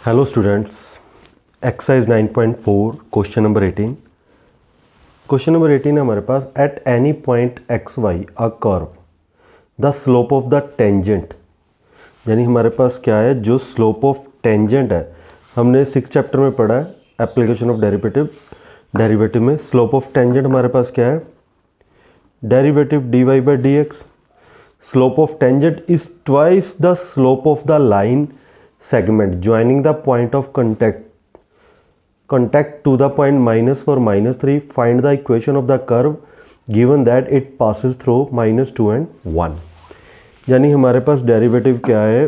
Hello students, exercise 9.4 question number 18। Question number 18 है हमारे पास, at any point x y a curve the slope of the tangent. यानी हमारे पास क्या है, जो स्लोप ऑफ टेंजेंट है हमने 6 चैप्टर में पढ़ा है, एप्लीकेशन ऑफ डेरिवेटिव में स्लोप ऑफ टेंजेंट हमारे पास क्या है, derivative dy by d x. Slope of tangent is twice the slope of the line segment joining the point of contact to the point -4 -3. Find the equation of the curve given that it passes through -2 and 1। यानी हमारे पास derivative क्या है,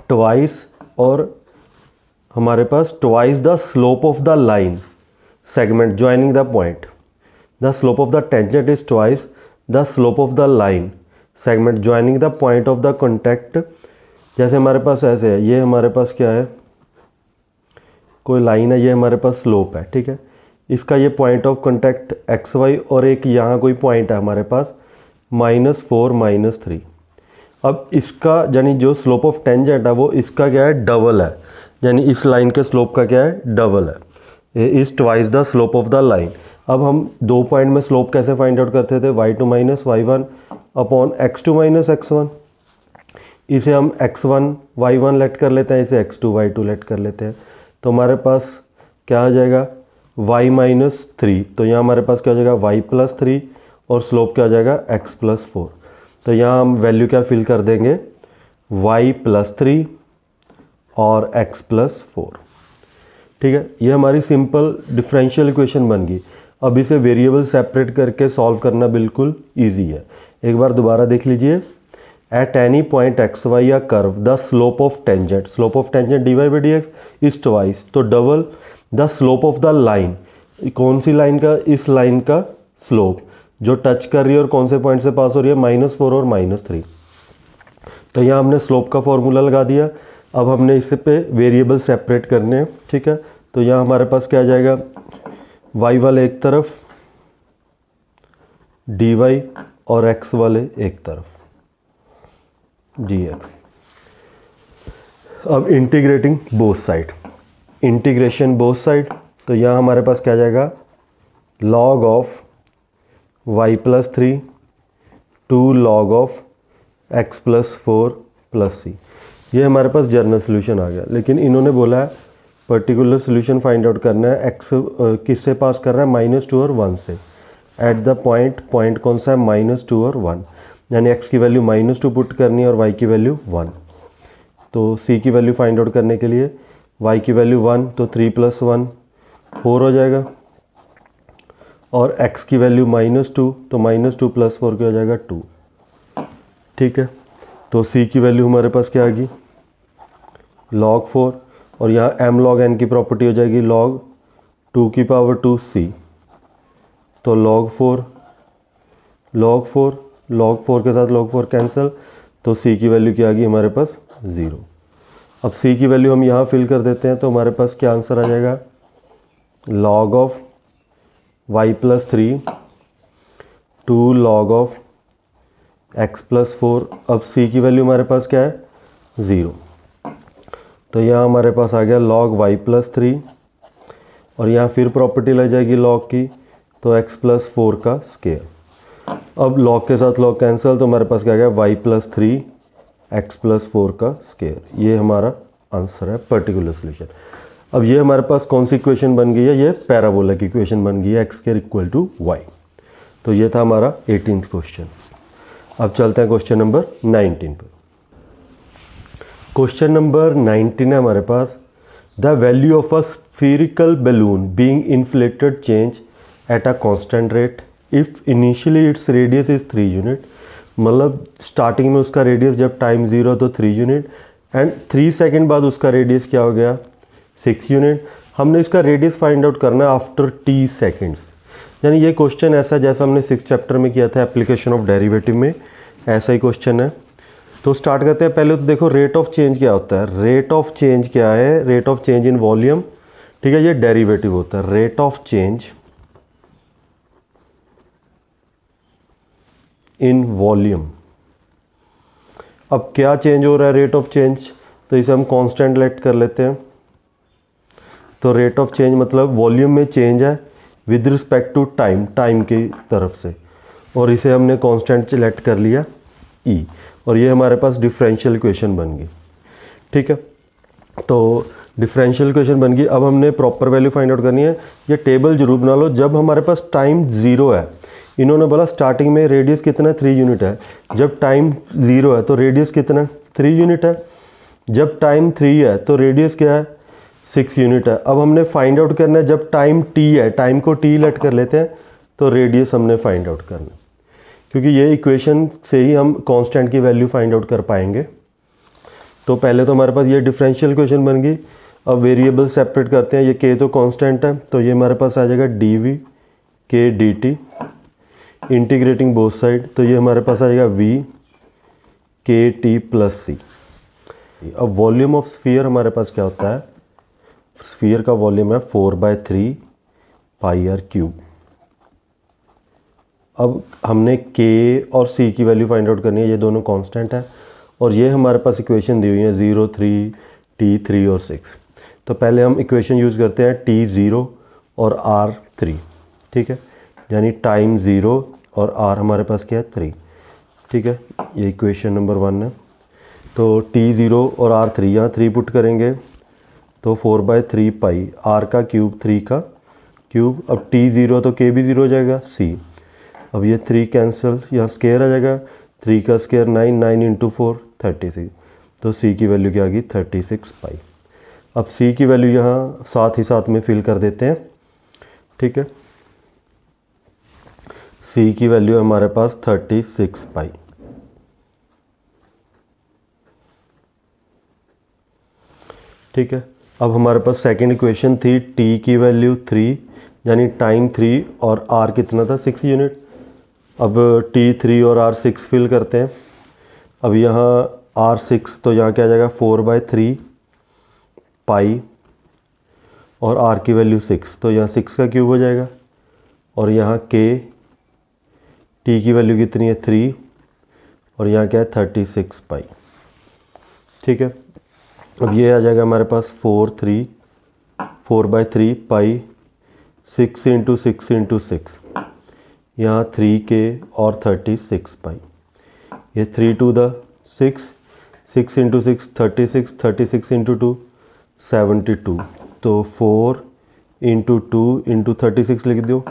twice, और हमारे पास twice the slope of the line segment joining the point. The slope of the tangent is twice the slope of the line segment joining the point of the contact. जैसे हमारे पास ऐसे है, ये हमारे पास क्या है, कोई लाइन है, ये हमारे पास स्लोप है, ठीक है। इसका ये point of contact X Y, और एक यहाँ कोई पॉइंट है हमारे पास -4 -3। अब इसका यानी जो स्लोप ऑफ टेंजेंट है वो इसका क्या है, डबल है। यानी इस लाइन के स्लोप का क्या है, डबल है। Is twice the slope of the line. अब हम दो पॉइंट में स्लोप कैसे फाइंड आउट करते थे, y2 - y1 upon x2 - x1। इसे हम x1 y1 लेट कर लेते हैं, इसे x2 y2 लेट कर लेते हैं, तो हमारे पास क्या आ जाएगा, y - 3। तो यहाँ हमारे पास क्या हो जाएगा, y + 3, और स्लोप क्या आ जाएगा, x + 4। तो यहाँ हम वैल्यू क्या फिल कर देंगे, y + 3 और x + 4। ठीक है, ये हमारी सिंपल डिफरेंशियल इक्वेशन बन गई। अब इसे वेरिएबल सेपरेट करके सॉल्व करना बिल्कुल ईजी है। एक बार दोबारा देख लीजिए, at any point x y या curve the slope of tangent d y by d x is twice, तो double the slope of the line. कौन सी लाइन का, इस लाइन का स्लोप जो टच कर रही है और कौन से पॉइंट से पास हो रही है, -4 और -3। तो यहाँ हमने स्लोप का फॉर्मूला लगा दिया। अब हमने इस पे वेरिएबल सेपरेट करने हैं, ठीक है। तो यहाँ हमारे पास क्या आ जाएगा, y वाले एक तरफ dy और x वाले एक तरफ dx। अब integrating both side, integration both side, तो यहाँ हमारे पास क्या जाएगा, log of y + 3 2 log of x + 4 + c। ये हमारे पास जर्नल सोल्यूशन आ गया। लेकिन इन्होंने बोला है पर्टिकुलर सोल्यूशन फाइंड आउट करना है, x किससे पास कर रहा है, -2 और 1 से। एट द पॉइंट कौन सा है, -2 और 1। यानी x की वैल्यू -2 पुट करनी है और y की वैल्यू 1। तो c की वैल्यू फाइंड आउट करने के लिए y की वैल्यू 1, तो 3 + 1 4 हो जाएगा, और x की वैल्यू -2, तो -2 + 4 क्या हो जाएगा, 2। ठीक है, तो c की वैल्यू हमारे पास क्या आ गई, log 4, और यहाँ m log n की प्रॉपर्टी हो जाएगी log 2 की पावर 2c। तो log 4 के साथ log 4 कैंसिल, तो c की वैल्यू क्या आ गई हमारे पास, 0। अब c की वैल्यू हम यहाँ फिल कर देते हैं, तो हमारे पास क्या आंसर आ जाएगा, log of y + 3 2 log of x + 4। अब c की वैल्यू हमारे पास क्या है, 0। तो यहाँ हमारे पास आ गया log y + 3, और यहाँ फिर प्रॉपर्टी लग जाएगी log की, तो x + 4 का स्क्वायर। अब log के साथ log कैंसिल, तो हमारे पास क्या गया, y + 3 x + 4 का स्क्वायर। ये हमारा आंसर है, पर्टिकुलर सोल्यूशन। अब ये हमारे पास कौन सी इक्वेशन बन गई है, ये पैराबोला की इक्वेशन बन गई है, x² = y। तो ये था हमारा 18th क्वेश्चन। अब चलते हैं क्वेश्चन नंबर 19 पर। क्वेश्चन नंबर 19 है हमारे पास, the value of a spherical balloon being inflated change at a constant rate if initially its radius is 3 unit. मतलब स्टार्टिंग में उसका रेडियस जब टाइम 0 तो 3 यूनिट, एंड 3 सेकेंड बाद उसका रेडियस क्या हो गया, 6 यूनिट। हमने इसका रेडियस फाइंड आउट करना है आफ्टर t सेकेंड्स। यानी ये क्वेश्चन ऐसा जैसा हमने 6 चैप्टर में किया था एप्लीकेशन ऑफ डेरिवेटिव में, ऐसा ही क्वेश्चन है। तो स्टार्ट करते हैं। पहले तो देखो रेट ऑफ चेंज क्या होता है, रेट ऑफ चेंज क्या है, rate of change in volume, ठीक है, ये डेरिवेटिव होता है, rate of change in volume. अब क्या चेंज हो रहा है, रेट ऑफ चेंज, तो इसे हम कांस्टेंट लेट कर लेते हैं, तो रेट ऑफ चेंज मतलब वॉल्यूम में चेंज है with respect to time, time की तरफ से, और इसे हमने कांस्टेंट सेलेक्ट कर लिया E, और ये हमारे पास डिफरेंशियल इक्वेशन बन गई। ठीक है, तो डिफरेंशियल इक्वेशन बन गई। अब हमने प्रॉपर वैल्यू फाइंड आउट करनी है। ये टेबल जरूर बना लो। जब हमारे पास टाइम 0 है, इन्होंने बोला स्टार्टिंग में रेडियस कितना है, 3 यूनिट है। जब टाइम 0 है तो रेडियस कितना है, 3 यूनिट है। जब टाइम 3 है तो रेडियस क्या है, 6 यूनिट है। अब हमने फाइंड आउट करना है जब टाइम t है, टाइम को t लेट कर लेते हैं तो रेडियस हमने फाइंड आउट करना है, क्योंकि ये इक्वेशन से ही हम कांस्टेंट की वैल्यू फाइंड आउट कर पाएंगे। तो पहले तो हमारे पास ये डिफरेंशियल इक्वेशन बन गई। अब वेरिएबल सेपरेट करते हैं। ये k तो कांस्टेंट है, तो ये हमारे पास आ जाएगा dv k dt, integrating both side, तो ये हमारे पास आ जाएगा v k t plus c। अब वॉल्यूम ऑफ स्फीयर हमारे पास क्या होता है, स्फीयर का वॉल्यूम है 4/3 पाई आर क्यूब। अब हमने k और c की वैल्यू फाइंड आउट करनी है, ये दोनों कांस्टेंट है, और ये हमारे पास इक्वेशन दी हुई है 0, 3, t 3 और 6। तो पहले हम इक्वेशन यूज़ करते हैं t 0 और r 3। ठीक है, यानी टाइम 0 और r हमारे पास क्या है, 3। ठीक है, ये इक्वेशन नंबर 1 है। तो t 0 और r 3, यहाँ 3 पुट करेंगे तो 4/3 पाई, r का क्यूब 3 का क्यूब। अब t 0 तो k भी 0 हो जाएगा, c। अब ये 3 कैंसिल, यहाँ स्केयर आ जाएगा, 3 का स्केयर 9, 9 इंटू 4 36। तो c की वैल्यू क्या आ गई, 36 पाई। अब c की वैल्यू यहाँ साथ ही साथ में फिल कर देते हैं। ठीक है, c की वैल्यू हमारे पास 36 पाई। ठीक है, अब हमारे पास सेकेंड इक्वेशन थी t की वैल्यू 3, यानी टाइम 3 और r कितना था, 6 यूनिट। अब t 3 और r 6 फिल करते हैं। अब यहाँ r 6, तो यहाँ क्या आ जाएगा 4/3 पाई, और r की वैल्यू 6, तो यहाँ 6 का क्यूब हो जाएगा। और यहाँ k, t की वैल्यू कितनी है 3, और यहाँ क्या है 36 पाई। ठीक है, अब ये आ जाएगा हमारे पास 4/3 पाई 6 इंटू 6 इंटू 6, यहाँ 3k और 36 पाई। ये 3 टू द 6, 6 इंटू 6 36, 36 इंटू 2 72, तो 4 इंटू 2 इंटू 36 लिख दो।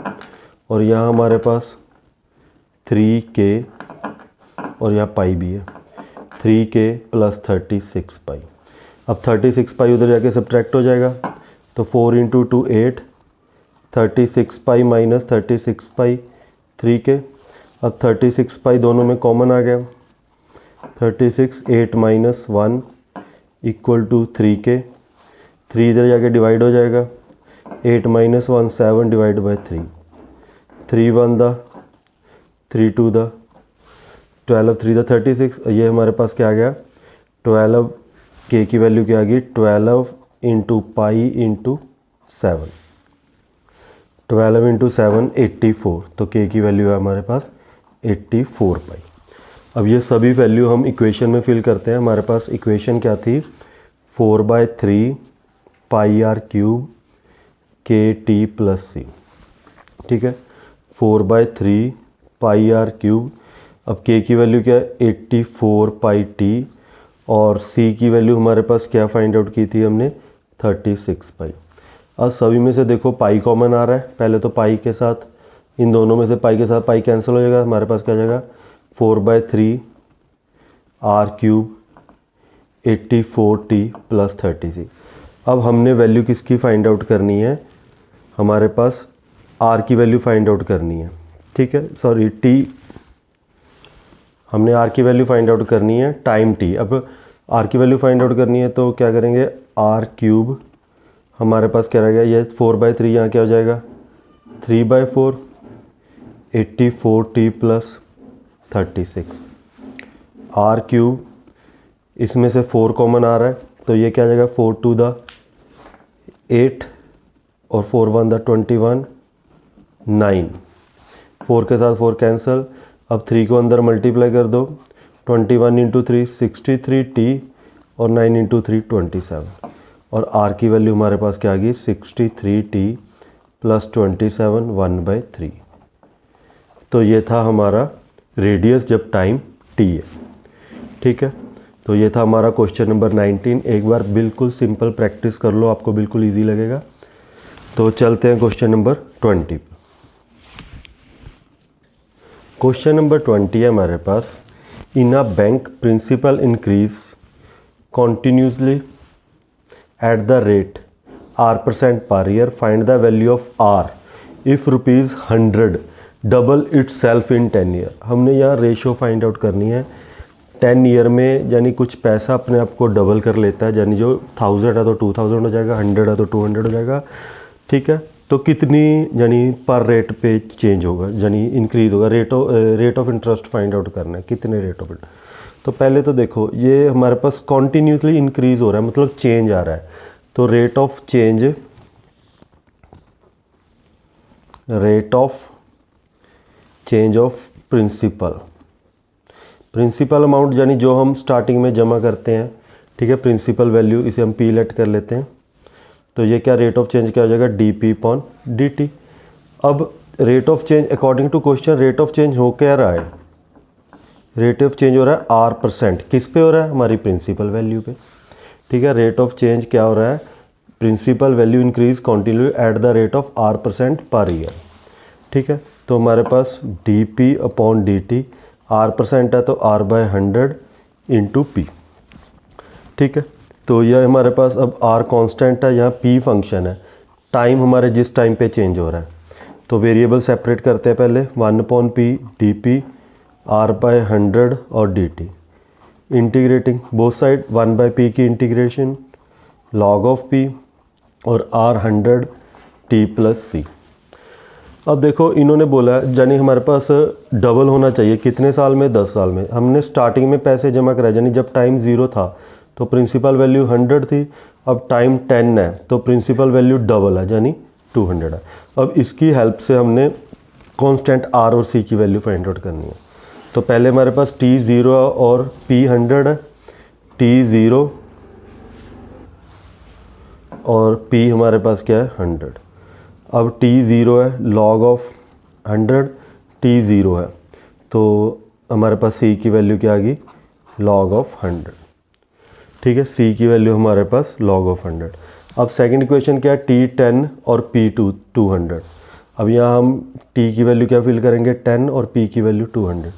और यहाँ हमारे पास 3k और यहाँ पाई भी है, 3k प्लस 36 पाई। अब 36 पाई उधर जाके सब्ट्रैक्ट हो जाएगा, तो 4 इंटू 2 8, 36 पाई माइनस 36 पाई 3k। अब 36 पाई दोनों में कॉमन आ गया, 36 8 माइनस 1 इक्वल टू 3k। 3 इधर जाके डिवाइड हो जाएगा, 8 minus 1 7 divide by 3, 3 1 the 3 2 the 12, 3 the 36। ये हमारे पास क्या आ गया, 12 k की वैल्यू क्या आ गई, 12 इंटू पाई इंटू 7, 12 इंटू 7 84, तो k की वैल्यू है हमारे पास 84 पाई। अब ये सभी वैल्यू हम इक्वेशन में फिल करते हैं। हमारे पास इक्वेशन क्या थी, 4/3 पाई आर क्यूब के टी प्लस सी। ठीक है, 4/3 पाई आर क्यूब। अब k की वैल्यू क्या है, 84 पाई टी, और c की वैल्यू हमारे पास क्या फाइंड आउट की थी हमने, 36 पाई। अब सभी में से देखो पाई कॉमन आ रहा है, पहले तो पाई के साथ, इन दोनों में से पाई के साथ पाई कैंसिल हो जाएगा, हमारे पास क्या जाएगा 4/3 आर क्यूब 84t प्लस 36। अब हमने वैल्यू किसकी फाइंड आउट करनी है, हमारे पास r की वैल्यू फाइंड आउट करनी है। ठीक है, सॉरी t, हमने r की वैल्यू फाइंड आउट करनी है टाइम t। अब r की वैल्यू फाइंड आउट करनी है तो क्या करेंगे, r क्यूब हमारे पास क्या रहेगा, ये 4/3 यहाँ क्या हो जाएगा 3/4, 84t प्लस 36, r क्यूब, इसमें से 4 कॉमन आ रहा है, तो ये क्या आ जाएगा 4 2 द 8 और 4 1 द 21 9, 4 के साथ 4 कैंसिल। अब 3 को अंदर मल्टीप्लाई कर दो, 21 इंटू 3 63t और 9 इंटू 3 27, और आर की वैल्यू हमारे पास क्या आ गई 63t प्लस 27 1/3। तो ये था हमारा रेडियस जब टाइम t है। ठीक है, तो ये था हमारा क्वेश्चन नंबर 19। एक बार बिल्कुल सिंपल प्रैक्टिस कर लो, आपको बिल्कुल इजी लगेगा। तो चलते हैं क्वेश्चन नंबर 20। क्वेश्चन नंबर 20 है हमारे पास, in a bank principal increase continuously at the rate r% per year, find the value of r if rupees 100 double itself in 10 year। हमने यहाँ रेशो फाइंड आउट करनी है 10 ईयर में, यानी कुछ पैसा अपने आप को डबल कर लेता है, यानी जो 1000 है तो 2000 हो जाएगा, 100 है तो 200 हो जाएगा। ठीक है, तो कितनी यानी पर रेट पे चेंज होगा, यानी इंक्रीज होगा। Rate of interest find out करना है, कितने रेट ऑफ। तो पहले तो देखो ये हमारे पास कॉन्टीन्यूसली इंक्रीज हो रहा है, मतलब चेंज आ रहा है। तो rate of change of principal amount, यानी जो हम स्टार्टिंग में जमा करते हैं। ठीक है, प्रिंसिपल वैल्यू, इसे हम पी लेट कर लेते हैं। तो ये क्या रेट ऑफ चेंज क्या हो जाएगा dp/dt। अब rate of change according to question rate of change हो क्या रहा है, रेट ऑफ चेंज हो रहा है r%। किस पे हो रहा है, हमारी प्रिंसिपल वैल्यू पे। ठीक है, रेट ऑफ चेंज क्या हो रहा है, principal value increase continue at the rate of r% per year. ठीक है, तो हमारे पास dp/dt r% है तो r/100 इंटू पी। ठीक है, तो यह हमारे पास अब r कांस्टेंट है, यहाँ p फंक्शन है, टाइम हमारे जिस टाइम पे चेंज हो रहा है। तो वेरिएबल सेपरेट करते हैं पहले, 1/p dp r/100 और dt। Integrating both side 1/p की इंटीग्रेशन log ऑफ p और r100 t प्लस c। अब देखो इन्होंने बोला यानी हमारे पास डबल होना चाहिए, कितने साल में, 10 साल में। हमने स्टार्टिंग में पैसे जमा कराए, यानी जब टाइम 0 था तो प्रिंसिपल वैल्यू 100 थी, अब टाइम 10 है तो प्रिंसिपल वैल्यू डबल है, यानी 200 है। अब इसकी हेल्प से हमने कांस्टेंट r और c की वैल्यू फाइंड आउट करनी है। तो पहले हमारे पास t0 और p100 है, t0 और p हमारे पास क्या है 100। अब t0 है log ऑफ 100, t0 है तो हमारे पास c की वैल्यू क्या आ गई log ऑफ 100। ठीक है, c की वैल्यू हमारे पास log ऑफ 100। अब सेकंड इक्वेशन क्या है, t10 और p2 200। अब यहाँ हम t की वैल्यू क्या फिल करेंगे 10 और p की वैल्यू 200।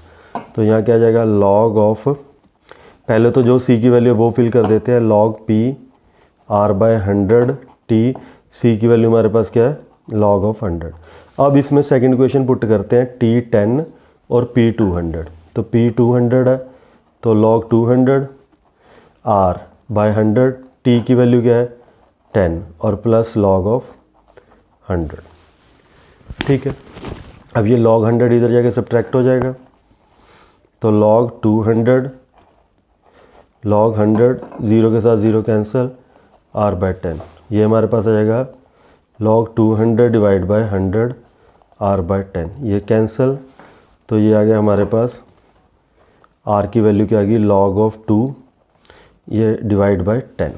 तो यहाँ क्या आ जाएगा log ऑफ, पहले तो जो c की वैल्यू वो फिल कर देते हैं, log p r/100 t, c की वैल्यू हमारे पास क्या है log ऑफ 100। अब इसमें सेकंड इक्वेशन पुट करते हैं t10 और p200। तो p200 है तो log 200 r/100, t की वैल्यू क्या है 10 और प्लस log ऑफ 100। ठीक है, अब ये log 100 इधर जाके सब्ट्रैक्ट हो जाएगा, तो log 200 log 100 0 के साथ 0 कैंसिल, r/10। ये हमारे पास आ जाएगा log 200 डिवाइड बाय 100 r/10, ये कैंसिल। तो ये आ गया हमारे पास r की वैल्यू क्या आ गई log ऑफ 2, ये डिवाइड बाय 10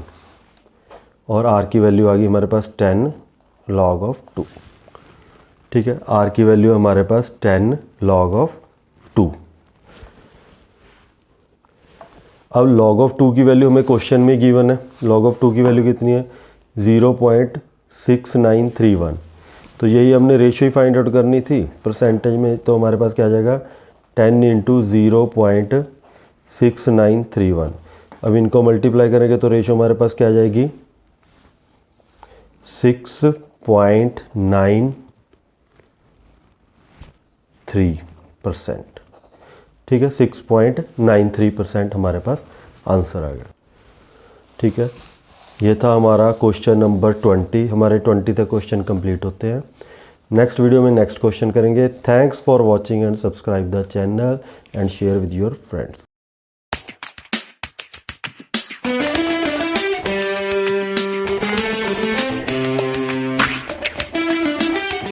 और r की वैल्यू आ गई हमारे पास 10 log ऑफ 2। ठीक है, r की वैल्यू हमारे पास 10 log ऑफ 2। अब log ऑफ 2 की वैल्यू हमें क्वेश्चन में गिवन है, log ऑफ 2 की वैल्यू कितनी है 0.6931। तो यही हमने रेशियो ही फाइंड आउट करनी थी परसेंटेज में। तो हमारे पास क्या आ जाएगा 10 इंटू 0.6931। अब इनको मल्टीप्लाई करेंगे तो रेशियो हमारे पास क्या आ जाएगी 6.93%। ठीक है, 6.93% हमारे पास आंसर आ गया। ठीक है, ये था हमारा क्वेश्चन नंबर 20। हमारे 20 तक क्वेश्चन कंप्लीट होते हैं। नेक्स्ट वीडियो में नेक्स्ट क्वेश्चन करेंगे। Thanks for watching and subscribe the channel and share with your friends.